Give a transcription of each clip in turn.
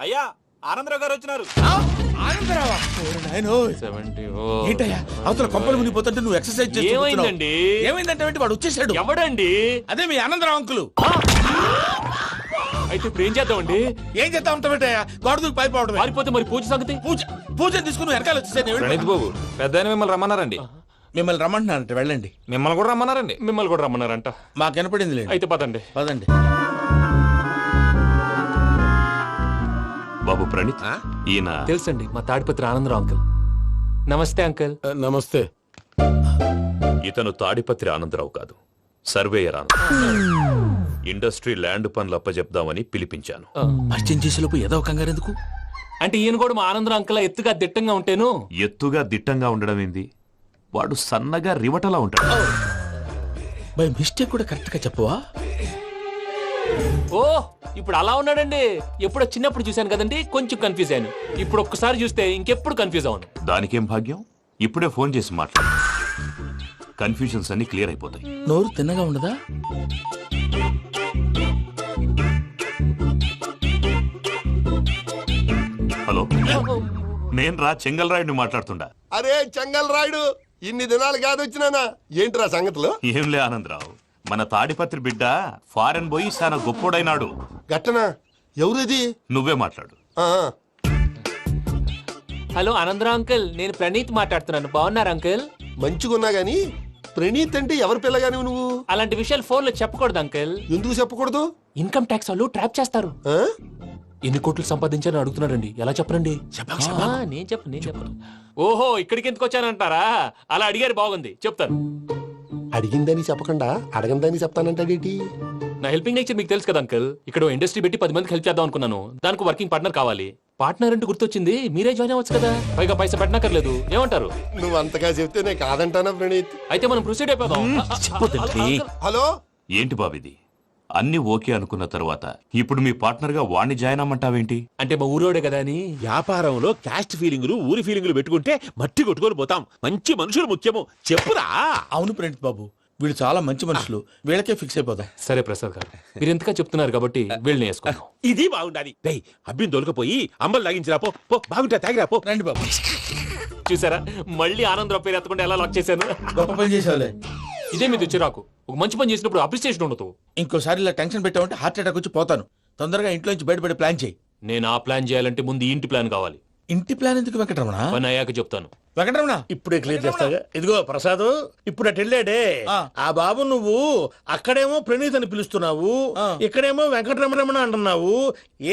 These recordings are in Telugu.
అయ్యా ఆనందరావు గారు వచ్చినారు. ఏంటయ్యా అవతల కొంపలు మునిగిపోతుంటే నువ్వు ఎక్సర్సైజ్ ఏమైందండి? ఏమైందంటే వాడు వచ్చేసాడు. ఎవడండి? అదే మీ ఆనందరావు అంకులు. అయితే ఇప్పుడు ఏం చేద్దామండి? ఏం చేస్తా ఉంటావేటయ్యా, గోడ దూకి పైపోవడం. పారిపోతే మరి పూజ సంగతి? పూజ తీసుకుని వెనకాల వచ్చేసాను. ప్రణీత్ బాబు పెద్ద మిమ్మల్ని రమ్మన్నారండి. మిమ్మల్ని రమ్మంటున్నారంట, వెళ్ళండి. మిమ్మల్ని కూడా రమ్మన్నారండి. మిమ్మల్ని కూడా రమ్మన్నారంట. మాకు వినపడింది లేదు. అయితే పదండి. పదండి. బాబు ప్రణీత్, ఈయన తెలుసండి, మా తాడిపత్రి ఆనందరావు అంకుల్. నమస్తే అంకుల్. నమస్తే. ఇతను తాడిపత్రి ఆనందరావు కాదు, సర్వేయర్ ఆనందరావు. ఇండస్ట్రీ ల్యాండ్ పనులు అప్పజెప్దామని పిలిపించాను. పరిచయం చేసేలోపు ఏదో కంగారు ఎందుకు? అంటే ఈయన కూడా మా ఆనందరావు అంకుల్ ఎత్తుగా దిట్టంగా ఉంటాను. ఎత్తుగా దిట్టంగా ఉండడం ఏంది, వాడు సన్నగా రివటలా ఉంటాడు. బై మిస్టేక్ కూడా కరెక్ట్ గా చెప్పవా? ఓ ఇప్పుడు అలా ఉన్నాడండి. ఎప్పుడో చిన్నప్పుడు చూశాను కదండి, కొంచెం కన్ఫ్యూజ్ అయ్యాను. ఇప్పుడు ఒక్కసారి చూస్తే ఇంకెప్పుడు కన్ఫ్యూజ్ అవును. దానికేం భాగ్యం, ఇప్పుడే ఫోన్ చేసి మాట్లాడు. కన్ఫ్యూజన్స్ అన్ని క్లియర్ అయిపోతాయి. నోరు తిన్నగా ఉండదా? హలో, నేను చెంగల్ రాయుడిని మాట్లాడుతుండా. అరే చెంగల్ రాయుడు, ఇన్ని దినాలు కాదు వచ్చినానా? ఏంట్రా సంగతులు? ఏంలే ఆనందరావు, మన తాడిపత్రి బిడ్డ ఫారెన్ పోయి చాలా గొప్పోడైనాడు. గట్టనా? ఎవరిది? నువ్వే మాట్లాడు. హలో ఆనందరావు అంకుల్, నేను ప్రణీత్ మాట్లాడుతున్నాను. బాగున్నారు అంకుల్? మంచిగున్నా గాని ప్రణీత్ అంటే ఎవరి పిల్లగాని నువ్వు? అలాంటి విషయాలు ఫోన్ లో చెప్పకూడదు అంకుల్. ఎందుకు చెప్పకూడదు? ఇన్కమ్ ట్యాక్స్ వాళ్ళు ట్రాప్ చేస్తారు. ఆ? ఎన్ని కోట్లు సంపాదించాలని అడుగుతున్నారండి. ఎలా చెప్పరండి? నేను చెప్పను. ఓహో, ఇక్కడికి ఎందుకు వచ్చానంటారా? అలా అడిగారు, బాగుంది, చెప్తాను. అడిగిందని చెప్పకుండా అడగందని చెప్తానంటాడేటి? నా హెల్పింగ్ నేచర్ మీకు తెలుసు కదా అంకుల్. ఇక్కడ ఇండస్ట్రీ పెట్టి 10 మందికి హెల్ప్ చేద్దాం అనుకున్నాను. దానికి వర్కింగ్ పార్ట్నర్ కావాలి. పార్ట్నర్ అంటే గుర్తొచ్చింది, మీరే జాయిన్ అవ్వచ్చు కదా. పైగా పైసా పెట్టనక్కర్లేదు. ఏమంటారు? నువ్వు అంతగా చెప్తే నేను కాదంటానా ప్రణీత్? అయితే మనం ప్రొసీడ్ అయిపోదాం. హలో, ఏంటి బాబిది, అన్ని ఓకే అనుకున్న తర్వాత ఇప్పుడు మీ పార్ట్నర్ గా వాణ్ణి జాయిన్ అమ్మంటావేంటి? అంటే మా ఊరోడే కదా అని. వ్యాపారంలో క్యాస్ట్ ఫీలింగులు, ఊరి ఫీలింగులు పెట్టుకుంటే మట్టి కొట్టుకొని పోతాం. మంచి మనుషులు ముఖ్యము. చెప్పురా. అవును ప్రణీత్ బాబు, వీళ్ళు చాలా మంచి మనుషులు. వీళ్ళకే ఫిక్స్ అయిపోదాం. సరే ప్రసాద్ గారు, మీరు ఎంతగా చెప్తున్నారు కాబట్టి వీళ్ళని వేసుకుందాం. ఇది బాగుండాలి. డై అబ్బిని దొలకపోయి అంబలు లాగించిరా పో. పో బాగుంటా, తాగిరా పో. రండి బాబు. చూసారా, మళ్ళీ ఆనందరావు పేరు ఎత్తకుండా ఎలా లాక్ చేశాను. గొప్ప పని చేసేవాళ్ళే. ఇదే మీద చిరాకు. ఒక మంచి పని చేసినప్పుడు అప్రిసియేషన్ ఉండదు. ఇంకోసారి ఇలా టెన్షన్ పెట్టామంటే హార్ట్ అటాక్ వచ్చి పోతాను. తొందరగా ఇంట్లో నుంచి బయటపడే ప్లాన్ చేయి. నేను ఆ ప్లాన్ చేయాలంటే ముందు ఈ ఇంటి ప్లాన్ కావాలి. ఇంటి ప్లాన్ ఎందుకు వెంకటరమణ? పని అయ్యాక చెప్తాను. వెంకటరమణ ఇప్పుడే క్లియర్ చేస్తాగా. ఇదిగో ప్రసాద్, ఇప్పుడు అటు వెళ్ళాడే ఆ బాబు, నువ్వు అక్కడేమో ప్రణీత్ అని పిలుస్తున్నావు, ఇక్కడేమో వెంకటరమణ అంటున్నావు.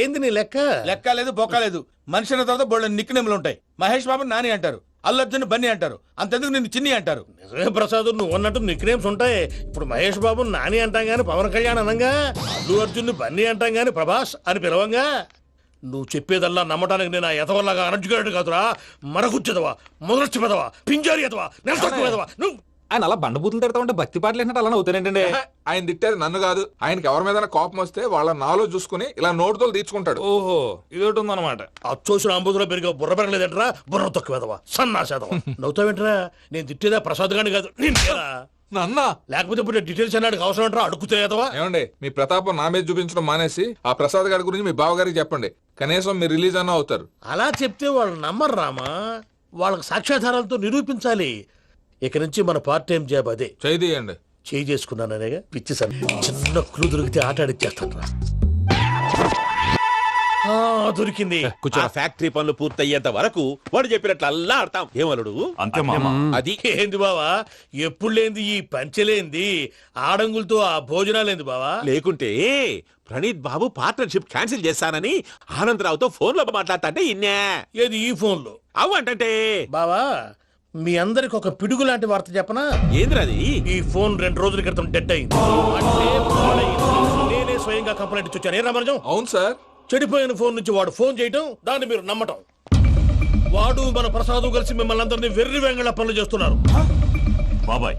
ఏంది నీ లెక్క? లెక్క లేదు, బొక్క లేదు. మనిషి అన్న తర్వాత బోళ్ళ నిక్నెములు ఉంటాయి. మహేష్ బాబు నాని అంటారు, అల్లు అర్జున్ బన్నీ అంటారు, అంతెందుకు నిన్ను చిన్ని అంటారు. నిజమే ప్రసాద్, నువ్వు అన్నట్టు నిక్ నేమ్స్ ఉంటాయి. ఇప్పుడు మహేష్ బాబు నాని అంటాం గాని పవన్ కళ్యాణ్ అనంగా, అల్లు అర్జున్ బన్నీ అంటాం గాని ప్రభాస్ అని పిలవంగా. నువ్వు చెప్పేదల్లా నమ్మటానికి నేను ఎతవల్లాగా అనర్జుకేటెడ్ కాదురా. మరగుచ్చదవా, మొదలచ్చి పెదవా, పింజారి ఎదవా, నెలసొక్కు పెదవా. నువ్వు ఆయన అలా బండబూతులు తిడతా ఉంటే భక్తి పాటలు ఏంటంటే అలా అవుతానంటే. ఆయన తిట్టేది నన్ను కాదు, ఆయనకి ఎవరి మీద కోపం వస్తే వాళ్ళ నాలో చూసుకుని ఇలా నోటుతో తీర్చుకుంటాడు. ఓహో, ఇదొకటి ఉందన్నమాట. అచ్చోసిన అంబుధులో పెరిగే బుర్ర పెరగలేదంటరా. బుర్ర తొక్కు వెదవా, సన్నాసేదవా. నవ్వుతావేంట్రా? నేను తిట్టేదా ప్రసాద్ గాని కాదు, నిన్నేరా. నన్నా? లేకపోతే ఇప్పుడు డీటెయిల్స్ అన్నాడు అవసరం అంటారా? అడుగుతాయేదవా. ఏమండి, మీ ప్రతాపం నా మీద చూపించడం మానేసి ఆ ప్రసాద్ గారి గురించి మీ బావగారికి చెప్పండి. కనీసం మీరు రిలీజ్ అన్న అవుతారు. అలా చెప్తే వాళ్ళు నమ్మరు రామా. వాళ్ళకి సాక్ష్యాధారాలతో నిరూపించాలి. ఇక నుంచి మన పార్ట్ టైం జాబ్ అదే. చేయండి. చేయి చేసుకున్నాననేగా పిచ్చి సార్. చిన్న క్లూ దొరికితే ఆట ఆడిచ్చేస్తాను రా. దొరికింది. కొంచెం ఫ్యాక్టరీ పనులు పూర్తయ్యేంత వరకు వాడు చెప్పినట్లు అల్లా ఆడతాం. ఏమలుడు అంతే మామ. అది ఏంది బావా, ఎప్పుడు లేంది ఈ పంచలేంది, ఆడంగులతో ఆ భోజనాలేంది బావా. లేకుంటే ప్రణీత్ బాబు పార్ట్నర్షిప్ క్యాన్సిల్ చేస్తానని ఆనందరావుతో ఫోన్ లో మాట్లాడతాంటే ఇన్నే. ఏది ఈ ఫోన్ లో? అవు అంటే బావా, మీ అందరికి ఒక పిడుగు లాంటి వార్త చెప్పనా? ఏంద్రది? ఈ ఫోన్ 2 రోజుల క్రితం డెడ్ అయింది. అంటే పాడైంది. నేనే స్వయంగా కంప్లైంట్ ఇచ్చి వచ్చాను. ఏ రామరాజం? అవును సార్. చెడిపోయిన ఫోన్ నుంచి వాడు ఫోన్ చేయటం, దాన్ని మీరు నమ్మటం. వాడు మన ప్రసాదు కలిసి మిమ్మల్ని అందరినీ వెర్రి వెంగళ పనులు చేస్తున్నారు. బాబాయ్,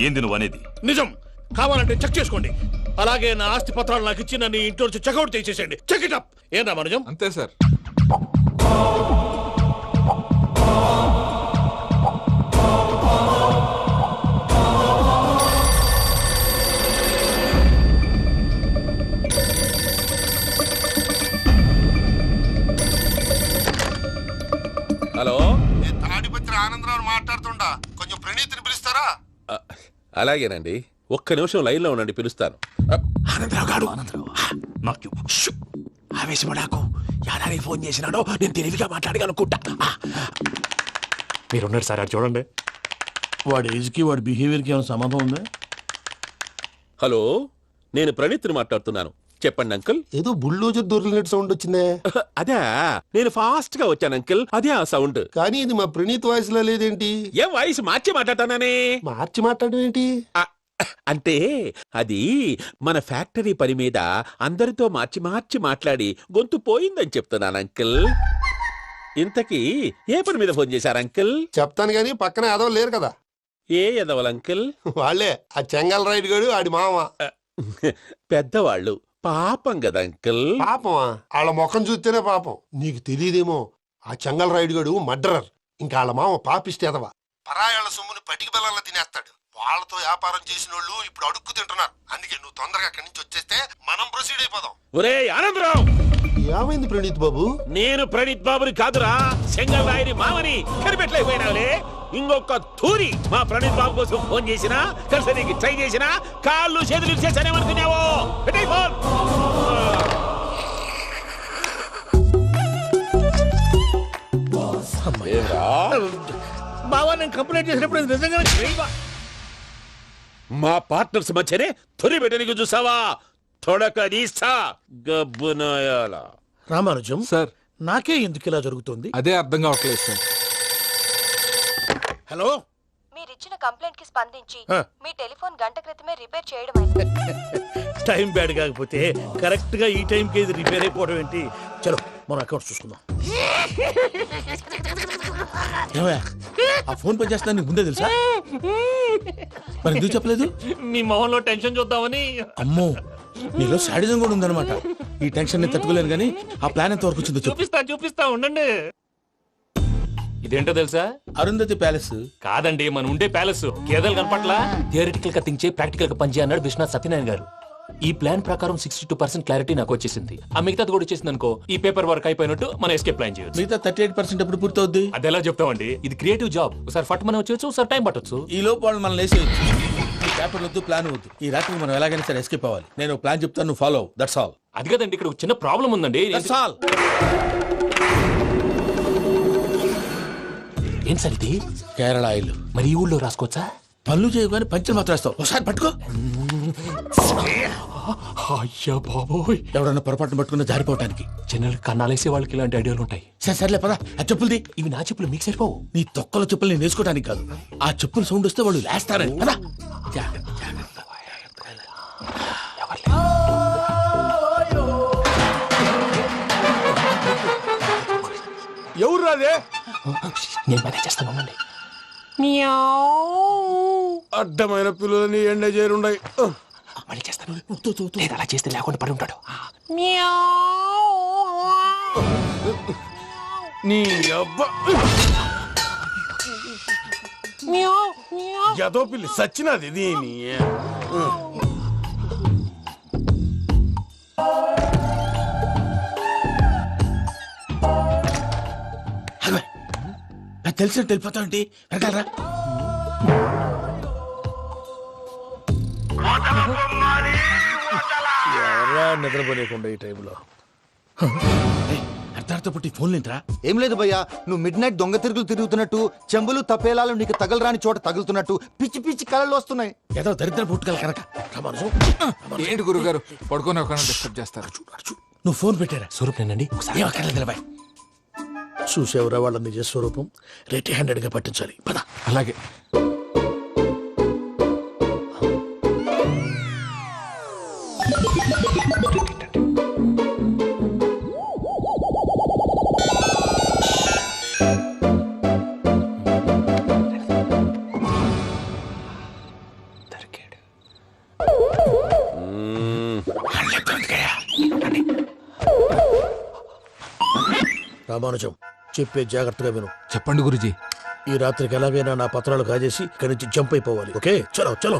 ఏంది నువ్వు అనేది? నిజం. కావాలంటే చెక్ చేసుకోండి. అలాగే నా ఆస్తి పత్రాలు నాకు ఇచ్చి నన్ను ఇంట్లో నుంచి చెక్అౌట్ చేసేసండి. Check it up. ఏం రామరాజం? అంతే సార్. అలాగేనండి, ఒక్క నిమిషం లైన్లో ఉండండి, పిలుస్తాను. ఆనందరావు గారు ఆవేశపడాకు. యాదానికి ఫోన్ చేసినాడో నేను తెలివిగా మాట్లాడగలనుకుంటా. మీరున్నారు సార్, అది చూడండి. వాడి ఏజ్కి వాడి బిహేవియర్కి ఏమైనా సంబంధం ఉందా? హలో, నేను ప్రణీత్ని మాట్లాడుతున్నాను. చెప్పండి అంకుల్. ఏదో బుల్డోజర్ దొరికినట్టు సౌండ్ వచ్చిందే. అదే, నేను ఫాస్ట్ గా వచ్చాను అంకుల్, అదే ఆ సౌండ్. కానీ ఇది మా ప్రణీత్ వాయిస్ లో లేదేంటి? ఏం వాయిస్ మార్చి మాట్లాడతానని? మార్చి మాట్లాడడం ఏంటి? అంటే అది మన ఫ్యాక్టరీ పని మీద అందరితో మార్చి మార్చి మాట్లాడి గొంతు పోయిందని చెప్తున్నాను అంకుల్. ఇంతకీ ఏ పని మీద ఫోన్ చేశారు అంకుల్? చెప్తాను గానీ పక్కన ఏదో లేరు కదా. ఏ ఎదవలు అంకుల్? వాళ్ళే ఆ చెంగల్ రైడ్ గడు ఆడి మామ. పెద్దవాళ్ళు, పాపం కదా అంకుల్. పాపమా? వాళ్ళ ముఖం చూస్తేనే పాపం. నీకు తెలియదేమో, ఆ చెంగల్ రైడ్ గడు మర్డరర్. ఇంకా వాళ్ళ మామ పాపిస్తేదవా. పరాయాళ్ళ సొమ్ముని పటికి బెల్లంలో తినేస్తాడు. వాళ్ళతో వ్యాపారం చేసిన వాళ్ళు ఇప్పుడు అడుక్కు తింటున్నారు. అందుకే నువ్వు తొందరగా అక్కడి నుంచి వచ్చేస్తే మనం ప్రొసీడ్ అయిపోదాం. ఒరే ఆనందరావు, ఏమైంది ప్రణీత్ బాబు? నేను ప్రణీత్ బాబుని కాదురా, సెంగల్ రాయని మామని. కనిపెట్టలేకపోయినావులే. ఇంకొక తూరి మా ప్రణీత్ బాబు కోసం ఫోన్ చేసినా, కలిసి నీకు ట్రై చేసినా కాళ్ళు చేతులు ఇచ్చేసానేమనుకున్నావో. పెట్టేయ్ ఫోన్. బావా, నేను కంప్లైంట్ చేసినప్పుడు ఇది నిజంగానే చేయవా? మా పార్ట్నర్స్ మధ్యనే తొలి పెట్టడానికి చూసావా? తొడక నీస్తా గబ్బునాయాల. రామానుజం సార్, నాకే ఎందుకు ఇలా జరుగుతుంది? అదే అర్థం కావట్లేదు సార్. హలో, మీరిచ్చిన కంప్లైంట్ కి స్పందించి ఆ. మీ టెలిఫోన్ గంట క్రితమే రిపేర్ చేయడం అయింది. టైం బ్యాడ్ కాకపోతే కరెక్ట్ గా ఈ టైంకి ఇది రిపేర్ అయిపోవడం ఏంటి? చలో మన అకౌంట్ చూసుకుందాం. ఏమయ్య, ఆ ఫోన్ పని చేస్తున్నా నీకు ముందే తెలుసా? మరి ఎందుకు చెప్పలేదు? మీ మొహంలో టెన్షన్ చూద్దామని. అమ్మో, నీలో శాడిజం కూడా ఉందన్నమాట. ఈ టెన్షన్ ని తట్టుకోలేను కానీ ఆ ప్లాన్ ఎంత వరకు వచ్చిందో చెప్పు. చూపిస్తా ఉండండి. ఇదేంటో తెలుసా? అరుంధతి ప్యాలెస్. కాదండి, మన ఉండే ప్యాలెస్. గేదెలు కనపట్లా? థియరిటికల్ గా థింక్ చేయి, ప్రాక్టికల్ గా పనిచేయి అన్నాడు విశ్వనాథ్ సత్యనారాయణ గారు. ఈ ప్లాన్ ప్రకారం 62% క్లారిటీ నాకు వచ్చేసింది. ఆ మిగతాది కూడా వచ్చేసింది అనుకో, ఈ పేపర్ వర్క్ అయిపోయినట్టు మనం ఎస్కేప్ ప్లాన్ చేయొచ్చు. మిగతా 38% ఎప్పుడు పూర్తవుద్ది? అది ఎలా చెప్తామండి? ఇది క్రియేటివ్ జాబ్. ఒకసారి ఫట్ మనం వచ్చేయచ్చు, ఒకసారి టైం పట్టొచ్చు. ఈ లోపు వాళ్ళు మనం లేసేయచ్చు. ఈ పేపర్ వద్దు, ప్లాన్ వద్దు. ఈ రాత్రికి మనం ఎలాగైనా సరే ఎస్కేప్ అవ్వాలి. నేను ప్లాన్ చెప్తాను, నువ్వు ఫాలో. That's all. అది కదండి, ఇక్కడ ఒక చిన్న ప్రాబ్లం ఉందండి. That's all. ఏం సార్ ఇది? కేరళ ఆయిల్. మరి ఈ ఊళ్ళో రాసుకోవచ్చా? పనులు చేయవు కానీ పంచర్ మాత్రం వేస్తావు. ఒకసారి పట్టుకో. అయ్యా బాబోయ్, ఎవడన్నా పొరపాటున పట్టుకున్న జారిపోవటానికి. జనరల్ కన్నాలేసే వాళ్ళకి ఇలాంటి ఐడియాలు ఉంటాయి. సర్లే పదా, ఆ చెప్పులది. ఇవి నా చెప్పులు, మీకు సరిపోవు. నీ తొక్కల చెప్పులు నేను వేసుకోవడానికి కాదు, ఆ చెప్పులు సౌండ్ వస్తే వాళ్ళు లేస్తారని. పదా. ఎవరు రాదే? నేను మేనేజ్ చేస్తాను, ఉండండి. అడ్డమైన పిల్లలని ఎండ చేరుండయి. మళ్ళీ చేస్తాను. లేదు, అలా చేస్తే లేకుండా పడి ఉంటాడు. నీ అబ్బ ఎదో పిల్లి సచ్చినది దీని. నాకు తెలిసినట్టు వెళ్ళిపోతావు ఏంటి? వెనకాలరా. ఎవరా నిద్రపోలేకుండా ఈ టైంలో? అర్ధార్థ పుట్టి ఫోన్ లేంట్రా? ఏం లేదు భయ్యా, నువ్వు మిడ్ నైట్ దొంగ తిరుగులు తిరుగుతున్నట్టు, చెంబులు తపేలాలు నీకు తగలరాని చోట తగులుతున్నట్టు పిచ్చి పిచ్చి కళలు వస్తున్నాయి. ఏదో దరిద్ర పుట్టుకల కనుక. ఏంటి గురుగారు పడుకొని ఒక డిస్టర్బ్ చేస్తారు? నువ్వు ఫోన్ పెట్టారా? స్వరూప్ నేనండి. ఏం అక్కర్లేదు నిలబాయ్. చూసేవరా వాళ్ళ నిజ స్వరూపం. రెట్టి హ్యాండెడ్ గా పట్టించాలి. పద. అలాగే. రామానుజం, చెప్పే జాగ్రత్తగా విను. చెప్పండి గురుజీ. ఈ రాత్రికి ఎలాగైనా నా పత్రాలు కాజేసి ఇక్కడి నుంచి జంప్ అయిపోవాలి. ఓకే, చలో చలో.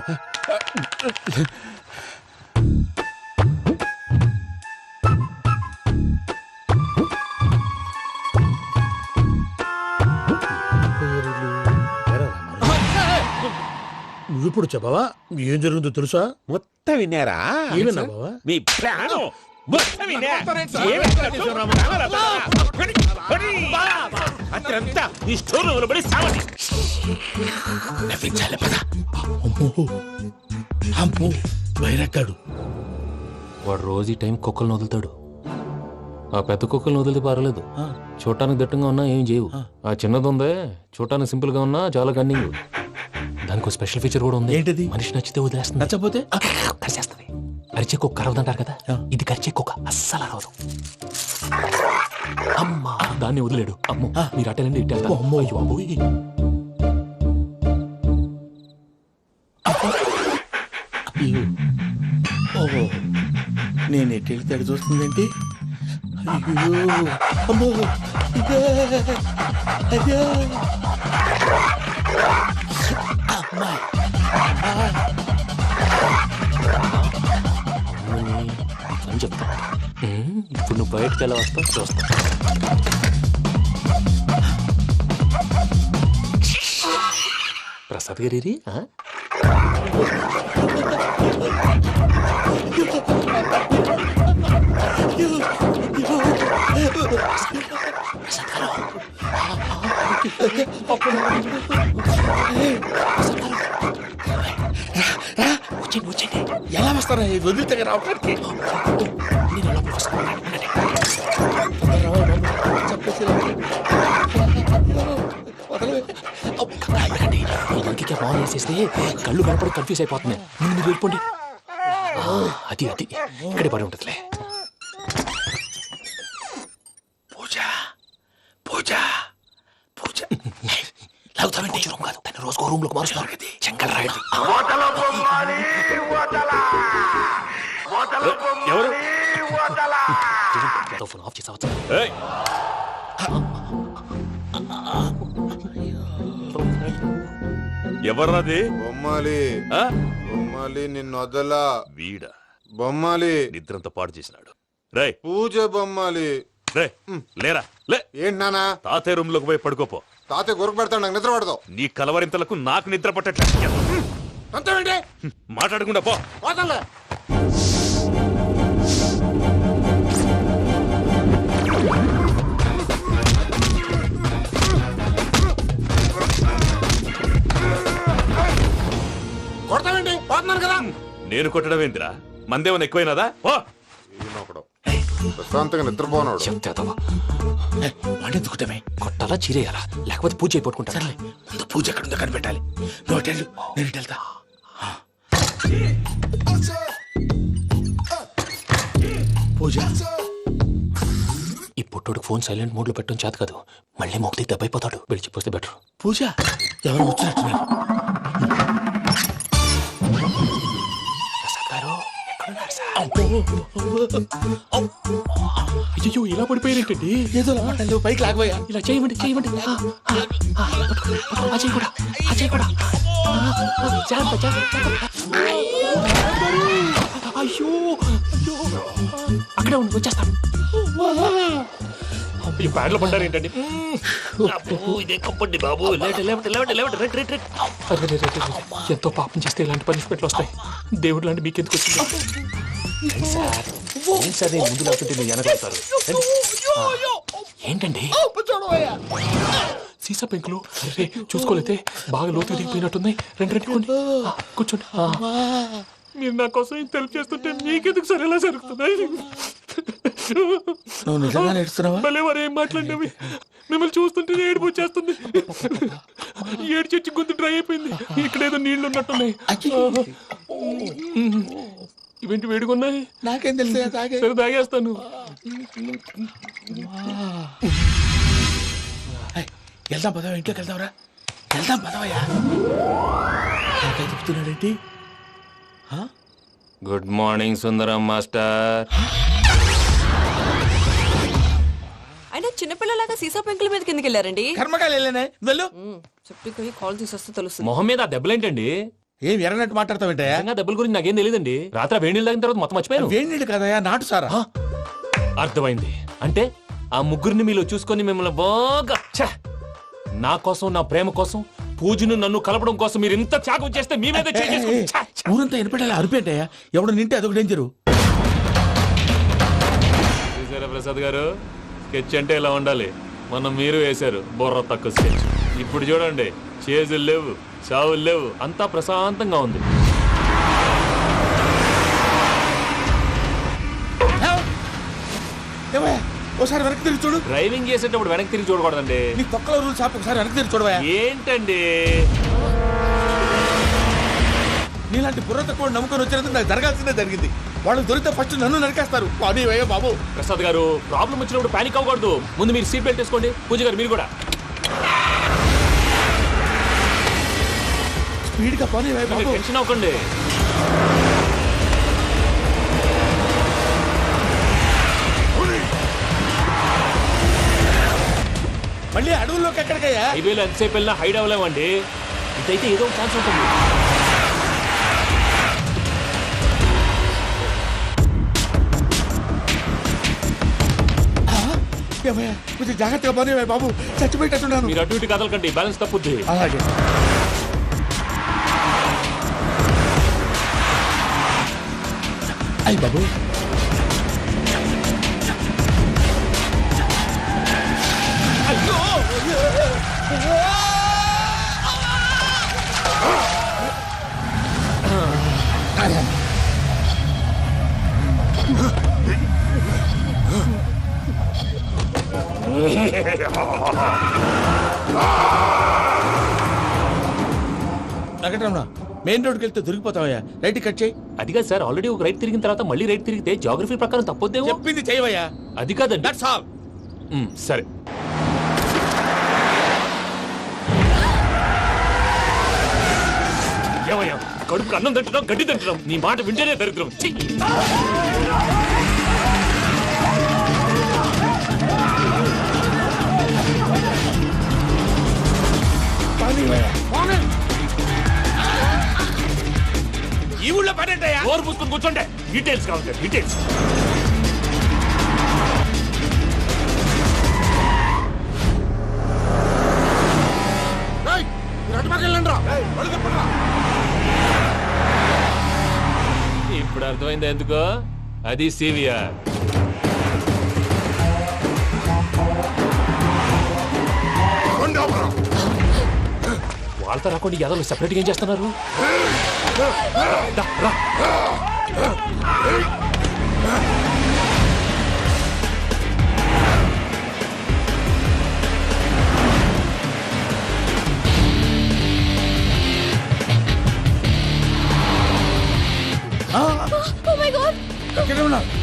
నువ్విప్పుడు చెప్పవా ఏం జరుగుతుందో తెలుసా? మొత్తం విన్నారా? ఏమన్నా బావా? మీ ప్రాణం మొత్తం విన్నా? అత్యంతా ఈ స్టోర్ రూమ్ లో పడి సావండి. నవ్వించాలి పద. అమ్మో బయరెక్కాడు. వాడు రోజు ఈ టైం కుక్కలను వదులుతాడు. ఆ పెద్ద కుక్కలను వదిలితే పర్వాలేదు, చూడటానికి దట్టంగా ఉన్నా ఏం చేయవు. ఆ చిన్నది ఉందే చూడటానికి సింపుల్ గా ఉన్నా చాలా కన్నింగ్. దానికి స్పెషల్ ఫీచర్ కూడా ఉంది. ఏంటిది? మనిషి నచ్చితే వదిలేస్తుంది, నచ్చపోతే కరిచేస్తుంది. అరిచే కుక్క అరవదంటారు కదా, ఇది కరిచే కుక్క అస్సలు అరవదు. అమ్మా దాన్ని వదిలేడు. అమ్మో మీరు అటెండి ఇటు వెళ్తారు. అమ్మో అయ్యో అబ్బోయ్. ఓహో నేను ఎటు వెళ్తాడు చూస్తుందంటే అయ్యో అమ్మో ఇదే అయ్యో అమ్మా అని చెప్తా. ఇప్పుడు నువ్వు బయటకు ఎలా వస్తావు చూస్తా. ప్రసాద్ గారి వచ్చండి ఎలా వస్తారా వదిలితే రావడానికి? ఫోన్ వేసేస్తే కళ్ళు కనపడి కన్ఫ్యూజ్ అయిపోతున్నాయి. మీరు వెళ్ళిపోండి. అది అది ఇక్కడే పడి ఉంటుందిలే. పూజ పూజ పూజ లాగుతామంటే రూమ్ కాదు, దాన్ని రోజుకో రూమ్ లోకి మారుస్తున్నారు కదా. చెంగల్ రాయడం ఎవరు? ఫోన్ ఆఫ్ చేసావచ్చు. ఎవర్రాది? బొమ్మాలి ఆ? బొమ్మాలి నిన్ను వదలా. వీడా బొమ్మాలి నిద్రంతా పాడు చేసినాడు. రేయ్ పూజ బొమ్మాలి. రే లేరా లే. ఏంటి నానా? తాతయ్య రూమ్ లోకి పోయి పడుకోపో. తాతయ్య గురకు పెడతాడు, నాకు నిద్ర పడతావు. నీ కలవరింతలకు నాకు నిద్ర పట్టట్లేదు. అంతేంటి మాట్లాడకుండా పో. పోతాలే. కొడతావేంటి? పోతున్నాను కదా. నేను కొట్టడం ఏంటిరా? మందేమన్నా ఎక్కువైనదా? ఓ ఈయనొకడు ప్రశాంతంగా నిద్రపోనాడు. చెప్తావా వాడెందుకుంటామే? కొట్టాలా చీరేయాలా లేకపోతే పూజ అయిపోట్టుకుంటా. ముందు పూజ ఎక్కడుందో కనిపెట్టాలి. నువ్వు వెళ్ళు, నేను ఇటు వెళ్తా. పూజ ఈ పుట్టోడు ఫోన్ సైలెంట్ మోడ్ లో పెట్టడం చేత కాదు, మళ్ళీ మొక్కి దెబ్బైపోతాడు. విడిచిపోతే బెటర్. పూజ ఎవరు వచ్చినట్టున్నారు? అయ్యో ఇలా పడిపోయినట్టండి. ఏదో మాట్లాడలేవు, పైకి లాగబోయా. ఇలా చేయమండి చేయమండి. అజయ్ కూడా అజయ్ కూడా అయ్యో అక్కడే ఉండి వచ్చేస్తాను. ఈ బ్యాడ్లో పడ్డారు ఏంటండి? ఎంతో పాపం చేస్తే ఇలాంటి పనిష్మెంట్లు వస్తాయి. దేవుడు లాంటి మీకెందుకు వచ్చింది సార్? ముందు లేకుంటే మీరు వెనకాడతారు. ఏంటండి సీసా పెంకులు? అరే చూసుకోలేతే బాగా లోతుగా దిగిపోయినట్టున్నాయి. రెండు కూర్చోండి. మీరు నా కోసం ఇంత హెల్ప్ చేస్తుంటే మీకెందుకు సరే ఎలా జరుగుతున్నాయి? నువ్వు నిజంగా నేర్చున్నావా? మళ్ళీ వారు ఏం మాట్లాడినవి మిమ్మల్ని చూస్తుంటే ఏడుపు వచ్చేస్తుంది. ఏడు చెట్టు గొంతు డ్రై అయిపోయింది. ఇక్కడేదో నీళ్లు ఉన్నట్టున్నాయి. ఇవేంటి వేడుకున్నాయి? నాకేం తెలుసు, సరే తాగేస్తాను. వెళ్దాం పదవా, ఇంట్లోకి వెళ్దాంరా. వెళ్దాం పదవయ్యా. చెప్తున్నాడేంటి? గుడ్ మార్నింగ్ సుందరం మాస్టర్. అయినా చిన్నపిల్లలాగా సీసా పెంకుల మీద కిందకి వెళ్ళారండి. కర్మకాయలు వెళ్ళానే వెళ్ళు. చెప్పి కాల్ తీసేస్తే తెలుస్తుంది. మొహం మీద ఆ దెబ్బలేంటండి? ఏం ఎర్రనట్టు మాట్లాడతావేంటయా? దెబ్బల గురించి నాకేం తెలియదండి. రాత్రి వేడి నీళ్ళు తాగిన తర్వాత మొత్తం మర్చిపోయాను. వేడి నీళ్ళు కదయా, నాటు సారా. అర్థమైంది. అంటే ఆ ముగ్గురిని మీలో చూసుకొని మిమ్మల్ని బాగా నా కోసం నా ప్రేమ కోసం పూజను నన్ను కలపడం కోసం మీరు ఇంత త్యాగం చేస్తే మీ మీద ఊరంతా వినపడేలా అరిపేటయ్యా ఎవడు నింటే అదొక డేంజరు. చూసారా ప్రసాద్ గారు, స్కెచ్ అంటే ఇలా ఉండాలి. మనం మీరు వేశారు బుర్ర తక్కువ స్కెచ్. ఇప్పుడు చూడండి, చేజులు లేవు, చావులు లేవు, అంతా ప్రశాంతంగా ఉంది. ఒకసారి వెనక్కి తిరిగి చూడు. డ్రైవింగ్ చేసేటప్పుడు వెనక్కి తిరిగి చూడకూడదండి. నీ తొక్కల రూల్స్ ఆపు, ఒకసారి వెనక్కి తిరిగి చూడవా. ఏంటండి నీలాంటి బుర్ర తక్కువ నమ్ముకొని వచ్చినందుకు నాకు జరగాల్సిందే జరిగింది. వాళ్ళు దొరికితే ఫస్ట్ నన్ను నరికేస్తారు. కానీ అయ్యో బాబు. ప్రసాద్ గారు, ప్రాబ్లం వచ్చినప్పుడు పానిక్ అవ్వకూడదు. ముందు మీరు సీట్ బెల్ట్ వేసుకోండి. పూజ గారు మీరు కూడా స్పీడ్గా పని బాబు. టెన్షన్ అవ్వకండి. మళ్ళీ అడవుల్లోకి ఎక్కడికయ్యా? హైవేలో ఎంతసేపు వెళ్ళినా హైడ్ అవ్వలేమండి. ఇదైతే ఏదో ఒక ఛాన్స్ ఉంటుంది. కొంచెం జాగ్రత్తగా పని బాబు, చచ్చిపోయేటట్టున్నాను. మీరు అటు ఇటు కదలకండి, బ్యాలెన్స్ తప్పుద్ది. అలాగే. అయ్యి బాబు, వెంకటరమణ, మెయిన్ రోడ్కి వెళ్తే దొరికిపోతావయ్యా. రైట్ కట్ చేయి. అది కాదు సార్, ఆల్రెడీ ఒక రైట్ తిరిగిన తర్వాత మళ్ళీ రైట్ తిరిగితే జాగ్రఫీ ప్రకారం తప్పొద్దేమో. చెప్పింది చేయవయ్యా. అది కాదండి. That's all. సరే. ఏమయ్యా, కడుపుకు అన్నం తింటున్నాం, గడ్డి తింటున్నాం, నీ మాట వింటేనే దరిద్రం. ఈ ఊళ్ళో పని ఏంటయ్యా? ఓరు పూసుకొని కూర్చోండి. డీటెయిల్స్ కావాలి, డీటెయిల్స్. ఇప్పుడు అర్థమైంది ఎందుకో. అది సివిఆర్. వాళ్ళతో రాకుండా యాదవ్ సెపరేట్ ఏం చేస్తున్నారు? రా.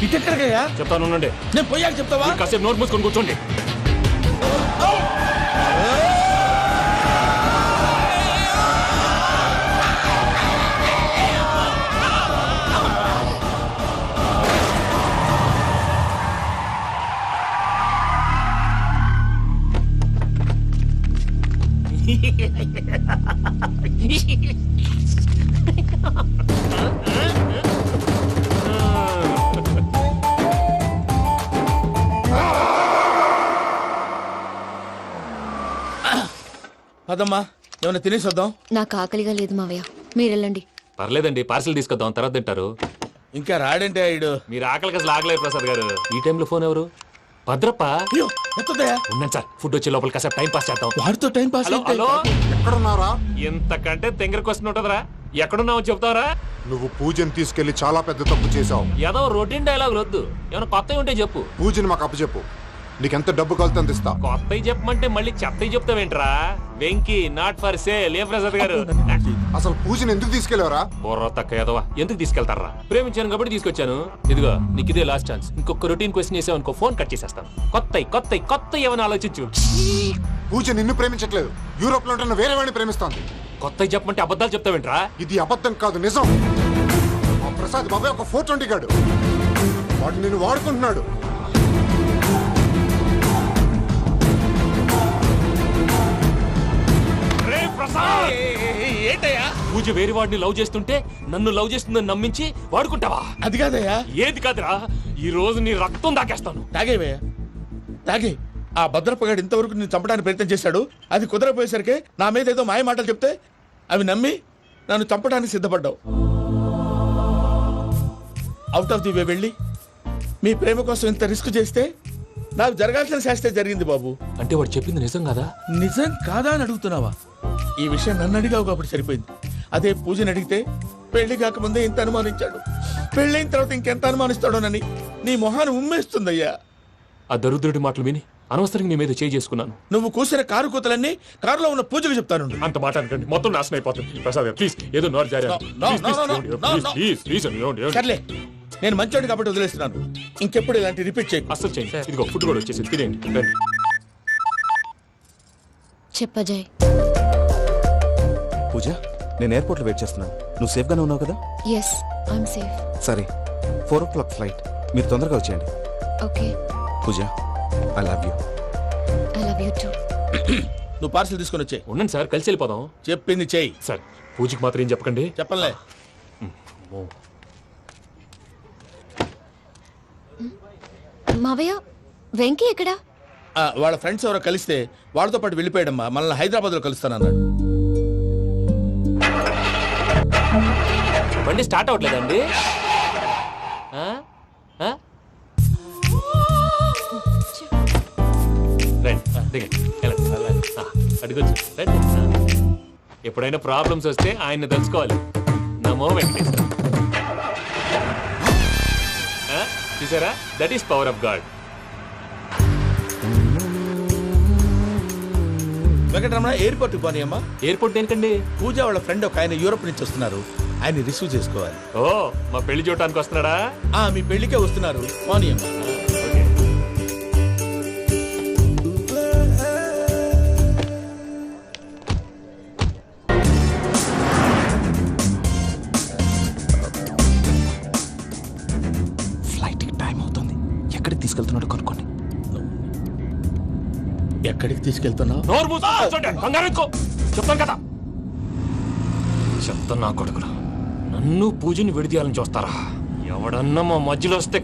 ఇటెక్కడికయ్యా? చెప్తాను ఉండండి. నేను పోయాక చెప్తావా? కాసేపు నోట్ మూసుకొని కూర్చోండి. అదమ్మా, ఏమైనా తినేసి వద్దాం. నాకు ఆకలిగా లేదు మావయ్య, మీరు వెళ్ళండి. పర్లేదండి, పార్సిల్ తీసుకొద్దాం, తర్వాత తింటారు. ఇంకా రాడంటే ఆయుడు. మీరు ఆకలికి అసలు ఆగలేదు ప్రసాద్ గారు. ఈ టైంలో ఫోన్ ఎవరు? భద్రప్ప. ఉన్నాను సార్, ఫుడ్ వచ్చే లోపల కాసేపు టైం పాస్ చేద్దాం. వాడితో టైం పాస్. హలో, ఎక్కడున్నారా? ఇంతకంటే తెంగర క్వశ్చన్ ఉంటుందిరా. ఎక్కడున్నావు చెప్తావరా? నువ్వు పూజని తీసుకెళ్లి చాలా పెద్ద తప్పు చేశావు. ఏదో రొటీన్ డైలాగ్ వద్దు, ఏమైనా కొత్తవి ఉంటే చెప్పు. పూజని మాకు అప్పచెప్పు. నీకెంత డబ్బు కలితే అంత ఇస్తా. కొత్తవి చెప్పమంటే మళ్ళీ చెత్తవి చెప్తావేంట్రా? Venky not for sale. ఏ ప్రసాద్ గారు, అసలు పూజని ఎందుకు తీసుకెళ్లేవరా? బుర్ర తక్క ఏదవా, ఎందుకు తీసుకెళ్తారా? ప్రేమించాను కాబట్టి తీసుకొచ్చాను. ఇదిగో నీకు ఇదే లాస్ట్ ఛాన్స్. ఇంకొక రొటీన్ క్వశ్చన్ చేసావు అనుకో, ఫోన్ కట్ చేసేస్తాను. కొత్త ఏమైనా ఆలోచించు. పూజ నిన్ను ప్రేమించట్లేదు, యూరోప్ లో ఉంటున్న వేరే వాడిని ప్రేమిస్తాంది. కొత్తవి చెప్పమంటే అబద్ధాలు చెప్తావేంట్రా? ఇది అబద్ధం కాదు, నిజం. ఆ ప్రసాద్ బాబాయ్ ఒక 420 గాడు. వాడు నిన్ను వాడుకుంటున్నాడు. ఏంటయ్యా? పూజ వేరే వాడిని లవ్ చేస్తుంటే నన్ను లవ్ చేస్తుందని నమ్మించి వాడుకుంటావా? అది కాదయ్యా. ఏది కాదురా, ఈ రోజు నీ రక్తం దాకేస్తాను. తాగేవయ్యా, తాగే. ఆ భద్రపగాడు ఇంతవరకు నేను చంపడానికి ప్రయత్నం చేశాడు. అది కుదరపోయేసరికి నా మీద ఏదో మాయ మాటలు చెప్తే అవి నమ్మి నన్ను చంపడానికి సిద్ధపడ్డావు. అవుట్ ఆఫ్ ది వే వెళ్ళి మీ ప్రేమ కోసం ఇంత రిస్క్ చేస్తే నాకు జరగాల్సిన శాస్త్రే జరిగింది బాబు. అంటే వాడు చెప్పింది నిజం కదా? నిజం కాదా అని అడుగుతున్నావా? ఈ విషయం నన్ను అడిగావు కాబట్టి సరిపోయింది. అదే పూజని అడిగితే పెళ్లి కాకముందే ఇంత అనుమానించాడు, పెళ్ళైన తర్వాత ఇంకెంత అనుమానిస్తాడోనని నీ మొహాన్ని ఉమ్మేస్తుందయ్యా. ఆ దరిద్రుడి మాటలు విని అనవసరంగా నీ మీద చేయి చేసుకున్నాను. నువ్వు కూసిన కారు కూతలన్నీ కారులో ఉన్న పూజకు చెప్తాను. అంత మాట అనకండి, మొత్తం నాశనం అయిపోతుంది. ప్రసాద్ ప్లీజ్ ఏదో నోరు జారీ. సర్లే, నేను మంచోడు కాబట్టి వదిలేస్తున్నాను. ఇంకెప్పుడు ఇలాంటి రిపీట్ చేయి. అస్సలు చేయండి. ఇదిగో ఫుడ్ కూడా వచ్చేసి తినేయండి. రండి. చెప్పజాయ్. పూజ, నేను ఎయిర్పోర్ట్ లో వెయిట్ చేస్తున్నాను. నువ్వు సేఫ్ గానే ఉన్నావు కదా? Yes, I'm safe. సరే, 4 o'clock ఫ్లైట్. మీరు తొందరగా వచ్చేయండి. Okay. Pooja, I love you. I love you too. నువ్వు పార్సల్ తీసుకొని వచ్చే. ఉండండి సార్, కలిసి వెళ్ళిపోదాం. చెప్పింది చెయ్యి. సార్ పూజకి మాత్రం ఏం చెప్పకండి. చెప్పలే. మావయ్య, వెంకీ ఎక్కడా? వాళ్ళ ఫ్రెండ్స్ ఎవరో కలిస్తే వాళ్ళతో పాటు వెళ్ళిపోయాడమ్మా. మనల్ని హైదరాబాద్ లో కలుస్తానన్నాడు. బండి స్టార్ట్ అవ్వట్లేదండి. ఎప్పుడైనా ప్రాబ్లమ్స్ వస్తే ఆయన్ని తెలుసుకోవాలి. నమో వెంకటేశ్వర. చూసారా, that is power of God. Venkataramana, airport పోనీ అమ్మా. ఎయిర్పోర్ట్ దేనికండి? పూజ వాళ్ళ ఫ్రెండ్ ఒక ఆయన యూరోప్ నుంచి వస్తున్నారు. ఆయన రిసీవ్ చేసుకోవాలి. ఓ, మా పెళ్లి చూడటానికి వస్తున్నాడా? మీ పెళ్లికే వస్తున్నారు. పోనీ అమ్మా. ఫ్లైట్ కి టైం అవుతుంది. ఎక్కడికి తీసుకెళ్తున్నాడో కనుక్కోండి. ఎక్కడికి తీసుకెళ్తున్నావు? నోరు మూసుకో, కంగారు ఎక్కువ. చెప్తాను కదా. చెప్తాను నా కొడుకులు, నన్ను పూజని విడిదీయాలని చూస్తారా? ఎవడన్నా మా మధ్యలో వస్తే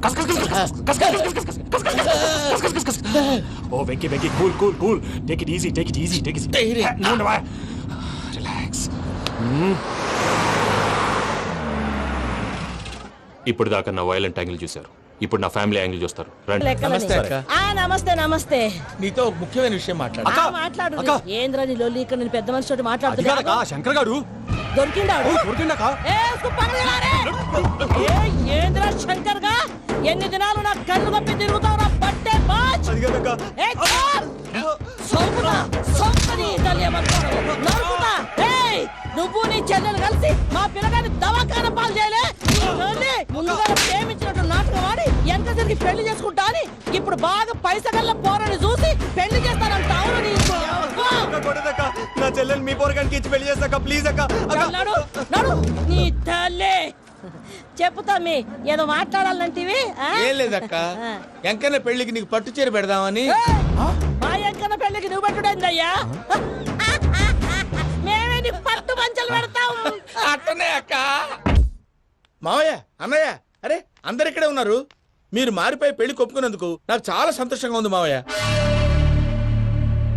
ఓ Venky Venky, cool cool cool, take it easy, take it easy, take it relax. ఇప్పుడు దాకా నా వైలెంట్ యాంగిల్ చూశారు, ఇప్పుడు నా ఫ్యామిలీ యాంగిల్ చూస్తారు. రండి. నమస్తే అక్క. నమస్తే నమస్తే. నీతో ఒక ముఖ్యమైన విషయం మాట్లాడు. మాట్లాడు. ఏంద్రా నీ లొల్లి? ఇక్కడ నేను పెద్ద మనిషితో మాట్లాడుతున్నా. శంకర్ గారు దొరికిందాడు. ఏంద్రా శంకర్ గా? ఎన్ని దినాలు నా కళ్ళు కప్పి తిరుగుతావు? నా పట్టే బాచ్. నువ్వు నీ చెల్లెలు కలిసి మా పిల్లగాని దవాఖాన పాలు చేయలే. ముందుగా ప్రేమించినట్టు నాటకం ఆడి ఎంత తిరిగి పెళ్లి చేసుకుంటా అని ఇప్పుడు బాగా పైసగల్ల పోరని చూసి పెళ్లి చేస్తానంట. నా చెల్లెలు మీ పోరగానికి ఇచ్చి పెళ్లి చేస్తాక ప్లీజ్ అక్క. నీ తల్లి చెప్పుతా. మీ ఏదో మాట్లాడాలంటివి? ఏం లేదక్క, ఎంకన్న పెళ్లికి నీకు పట్టు చీర పెడదామని. మా ఎంకన్న పెళ్లికి నువ్వు పెట్టుడైందయ్యా? మేమే నీ పట్టు పంచలు పెడతాం. అట్టనే అక్క. మావయ్య, అన్నయ్య, అరే అందరు ఇక్కడే ఉన్నారు. మీరు మారిపోయి పెళ్లి కొప్పుకున్నందుకు నాకు చాలా సంతోషంగా ఉంది మావయ్య.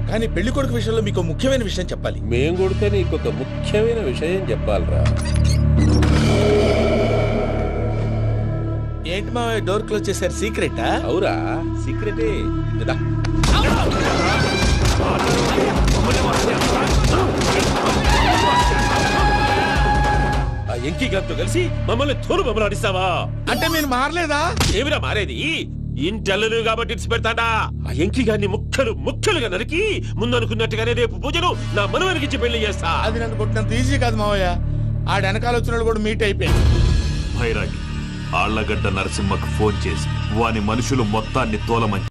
కానీ పెళ్లి కొడుకు విషయంలో మీకు ముఖ్యమైన విషయం చెప్పాలి. మేము కొడితే నీకు ఒక ముఖ్యమైన విషయం చెప్పాలిరా. ఏంటి మావయ్య డోర్ క్లోజ్ చేశారు? సీక్రెటా? అవురా, సీక్రెటే. ఎంకి గారితో కలిసి మమ్మల్ని తోలు బొమ్మలాడిస్తావా? అంటే మీరు మారలేదా? ఏమిరా మారేది? ఇంటల్లు కాబట్టి ఇడిచి పెడతాడా? ఆ ఎంకి గారిని ముక్కలుగా నరికి ముందు అనుకున్నట్టుగానే రేపు పూజను నా మనవనికిచ్చి పెళ్లి చేస్తా. అది నన్ను కొట్టినంత ఈజీ కాదు మావయ్య. ఆడ వెనకాల వచ్చిన కూడా మీట్ అయిపోయింది. భైరాగి ఆళ్లగడ్డ నరసింహకు ఫోన్ చేసి వాని మనుషులు మొత్తాన్ని తోలమని